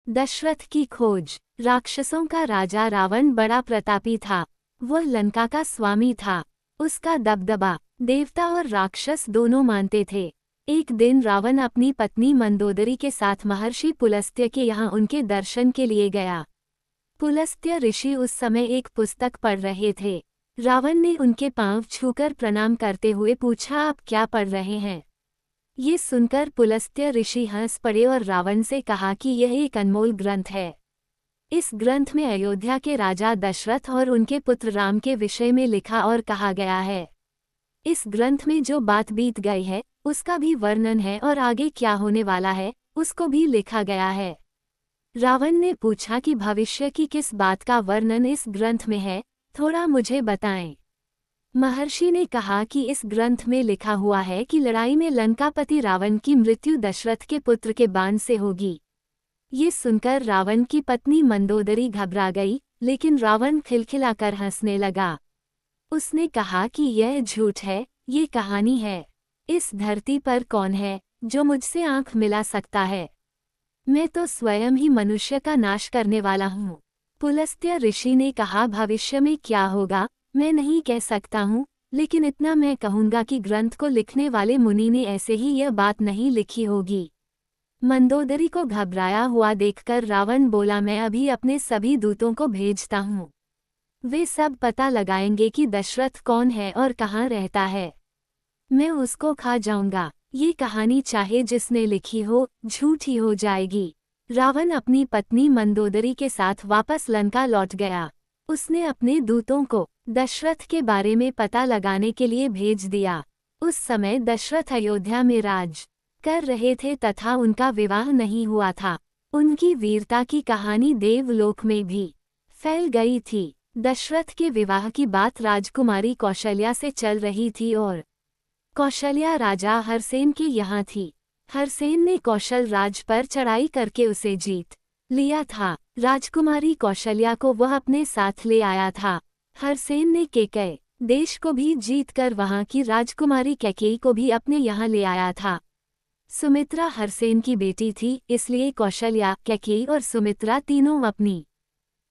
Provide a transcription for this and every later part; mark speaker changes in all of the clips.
Speaker 1: दशरथ की खोज। राक्षसों का राजा रावण बड़ा प्रतापी था। वह लंका का स्वामी था। उसका दबदबा देवता और राक्षस दोनों मानते थे। एक दिन रावण अपनी पत्नी मंदोदरी के साथ महर्षि पुलस्त्य के यहाँ उनके दर्शन के लिए गया। पुलस्त्य ऋषि उस समय एक पुस्तक पढ़ रहे थे। रावण ने उनके पांव छूकर प्रणाम करते हुए पूछा, आप क्या पढ़ रहे हैं? ये सुनकर पुलस्त्य ऋषि हंस पड़े और रावण से कहा कि यह एक अनमोल ग्रंथ है। इस ग्रंथ में अयोध्या के राजा दशरथ और उनके पुत्र राम के विषय में लिखा और कहा गया है। इस ग्रंथ में जो बात बीत गई है उसका भी वर्णन है और आगे क्या होने वाला है उसको भी लिखा गया है। रावण ने पूछा कि भविष्य की किस बात का वर्णन इस ग्रंथ में है, थोड़ा मुझे बताएं। महर्षि ने कहा कि इस ग्रंथ में लिखा हुआ है कि लड़ाई में लंकापति रावण की मृत्यु दशरथ के पुत्र के बाण से होगी। ये सुनकर रावण की पत्नी मंदोदरी घबरा गई, लेकिन रावण खिलखिलाकर हंसने लगा। उसने कहा कि यह झूठ है, ये कहानी है। इस धरती पर कौन है जो मुझसे आंख मिला सकता है? मैं तो स्वयं ही मनुष्य का नाश करने वाला हूँ। पुलस्त्य ऋषि ने कहा, भविष्य में क्या होगा मैं नहीं कह सकता हूँ, लेकिन इतना मैं कहूँगा कि ग्रंथ को लिखने वाले मुनि ने ऐसे ही यह बात नहीं लिखी होगी। मंदोदरी को घबराया हुआ देखकर रावण बोला, मैं अभी अपने सभी दूतों को भेजता हूँ। वे सब पता लगाएंगे कि दशरथ कौन है और कहाँ रहता है। मैं उसको खा जाऊंगा। ये कहानी चाहे जिसने लिखी हो झूठी हो जाएगी। रावण अपनी पत्नी मंदोदरी के साथ वापस लंका लौट गया। उसने अपने दूतों को दशरथ के बारे में पता लगाने के लिए भेज दिया। उस समय दशरथ अयोध्या में राज कर रहे थे तथा उनका विवाह नहीं हुआ था। उनकी वीरता की कहानी देवलोक में भी फैल गई थी। दशरथ के विवाह की बात राजकुमारी कौशल्या से चल रही थी और कौशल्या राजा हरसेन के यहाँ थी। हरसेन ने कौशल राज पर चढ़ाई करके उसे जीत लिया था। राजकुमारी कौशल्या को वह अपने साथ ले आया था। हरसेन ने केकय देश को भी जीतकर वहां की राजकुमारी कैकेयी को भी अपने यहाँ ले आया था। सुमित्रा हरसेन की बेटी थी, इसलिए कौशल्या, कैकेयी और सुमित्रा तीनों अपनी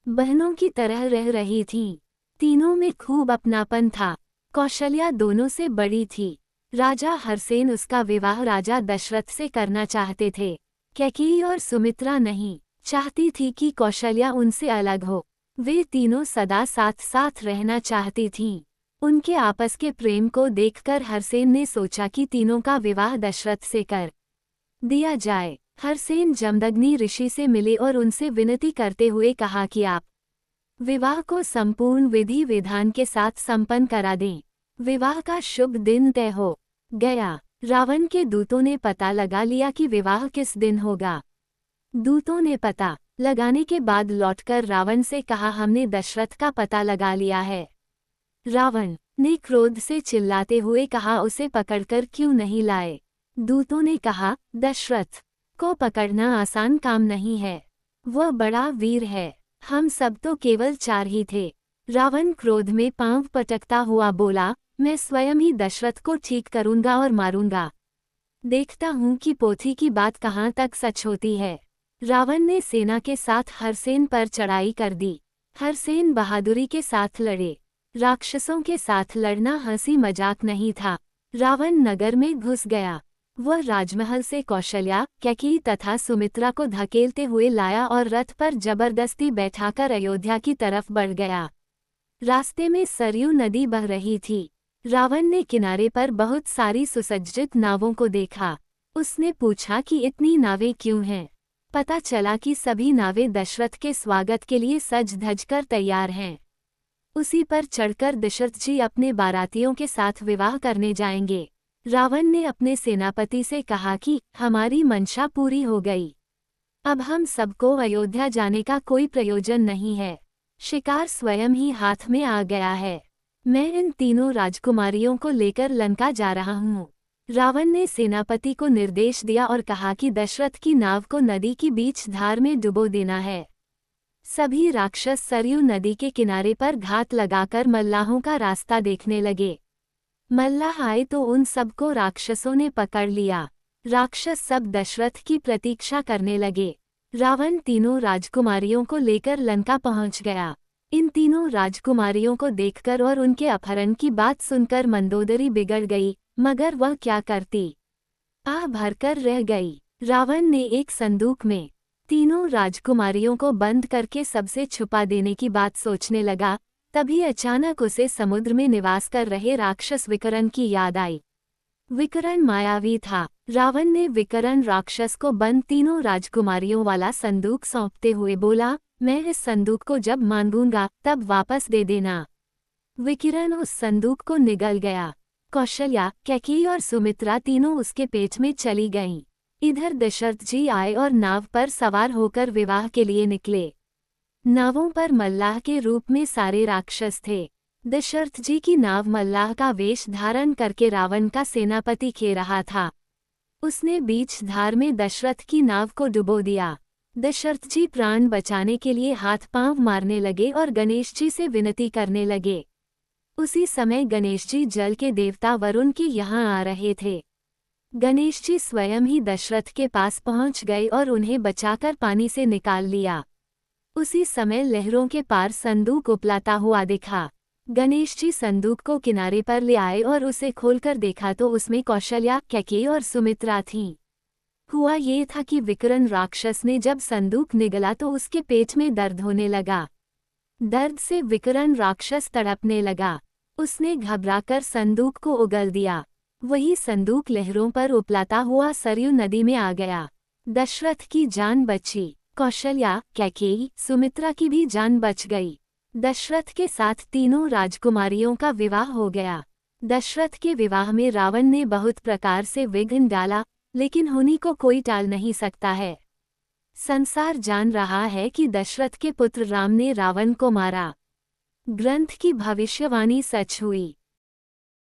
Speaker 1: बहनों की तरह रह रही थीं। तीनों में खूब अपनापन था। कौशल्या दोनों से बड़ी थी। राजा हरसेन उसका विवाह राजा दशरथ से करना चाहते थे। कैकेयी और सुमित्रा नहीं चाहती थी कि कौशल्या उनसे अलग हो। वे तीनों सदा साथ साथ रहना चाहती थीं। उनके आपस के प्रेम को देखकर हरसेन ने सोचा कि तीनों का विवाह दशरथ से कर दिया जाए। हरसेन जमदग्नि ऋषि से मिले और उनसे विनती करते हुए कहा कि आप विवाह को संपूर्ण विधि विधान के साथ संपन्न करा दें। विवाह का शुभ दिन तय हो गया। रावण के दूतों ने पता लगा लिया कि विवाह किस दिन होगा। दूतों ने पता लगाने के बाद लौटकर रावण से कहा, हमने दशरथ का पता लगा लिया है। रावण ने क्रोध से चिल्लाते हुए कहा, उसे पकड़कर क्यों नहीं लाए? दूतों ने कहा, दशरथ को पकड़ना आसान काम नहीं है। वह बड़ा वीर है। हम सब तो केवल 4 ही थे। रावण क्रोध में पांव पटकता हुआ बोला, मैं स्वयं ही दशरथ को ठीक करूंगा और मारूंगा। देखता हूं कि पोथी की बात कहां तक सच होती है। रावण ने सेना के साथ हरसेन पर चढ़ाई कर दी। हरसेन बहादुरी के साथ लड़े। राक्षसों के साथ लड़ना हंसी मजाक नहीं था। रावण नगर में घुस गया। वह राजमहल से कौशल्या, कैकेयी तथा सुमित्रा को धकेलते हुए लाया और रथ पर जबरदस्ती बैठाकर अयोध्या की तरफ बढ़ गया। रास्ते में सरयू नदी बह रही थी। रावण ने किनारे पर बहुत सारी सुसज्जित नावों को देखा। उसने पूछा कि इतनी नावें क्यों हैं? पता चला कि सभी नावें दशरथ के स्वागत के लिए सज धज कर तैयार हैं। उसी पर चढ़कर दशरथ जी अपने बारातियों के साथ विवाह करने जाएंगे। रावण ने अपने सेनापति से कहा कि हमारी मंशा पूरी हो गई। अब हम सबको अयोध्या जाने का कोई प्रयोजन नहीं है। शिकार स्वयं ही हाथ में आ गया है। मैं इन तीनों राजकुमारियों को लेकर लंका जा रहा हूँ। रावण ने सेनापति को निर्देश दिया और कहा कि दशरथ की नाव को नदी की बीच धार में डुबो देना है। सभी राक्षस सरयू नदी के किनारे पर घात लगाकर मल्लाहों का रास्ता देखने लगे। मल्लाह आए तो उन सबको राक्षसों ने पकड़ लिया। राक्षस सब दशरथ की प्रतीक्षा करने लगे। रावण तीनों राजकुमारियों को लेकर लंका पहुंच गया। इन तीनों राजकुमारियों को देखकर और उनके अपहरण की बात सुनकर मंदोदरी बिगड़ गई, मगर वह क्या करती, आह भरकर रह गई। रावण ने एक संदूक में तीनों राजकुमारियों को बंद करके सबसे छुपा देने की बात सोचने लगा। तभी अचानक उसे समुद्र में निवास कर रहे राक्षस विकरण की याद आई। विकरण मायावी था। रावण ने विकरण राक्षस को बंद तीनों राजकुमारियों वाला संदूक सौंपते हुए बोला, मैं इस संदूक को जब मांगूंगा तब वापस दे देना। विकिरण उस संदूक को निगल गया। कौशल्या, कैकेयी और सुमित्रा तीनों उसके पेट में चली गईं। इधर दशरथ जी आए और नाव पर सवार होकर विवाह के लिए निकले। नावों पर मल्लाह के रूप में सारे राक्षस थे। दशरथ जी की नाव मल्लाह का वेश धारण करके रावण का सेनापति खे रहा था। उसने बीच धार में दशरथ की नाव को डुबो दिया। दशरथ जी प्राण बचाने के लिए हाथ पांव मारने लगे और गणेश जी से विनती करने लगे। उसी समय गणेश जी जल के देवता वरुण के यहाँ आ रहे थे। गणेश जी स्वयं ही दशरथ के पास पहुंच गए और उन्हें बचाकर पानी से निकाल लिया। उसी समय लहरों के पार संदूक उपलाता हुआ दिखा। गणेश जी संदूक को किनारे पर ले आए और उसे खोलकर देखा तो उसमें कौशल्या, कैकेयी और सुमित्रा थीं। हुआ ये था कि विकरण राक्षस ने जब संदूक निगला तो उसके पेट में दर्द होने लगा। दर्द से विकरण राक्षस तड़पने लगा। उसने घबराकर संदूक को उगल दिया। वही संदूक लहरों पर उपलाता हुआ सरयू नदी में आ गया। दशरथ की जान बची। कौशल्या, कैकेयी, सुमित्रा की भी जान बच गई। दशरथ के साथ तीनों राजकुमारियों का विवाह हो गया। दशरथ के विवाह में रावण ने बहुत प्रकार से विघ्न डाला, लेकिन होनी को कोई टाल नहीं सकता है। संसार जान रहा है कि दशरथ के पुत्र राम ने रावण को मारा। ग्रंथ की भविष्यवाणी सच हुई।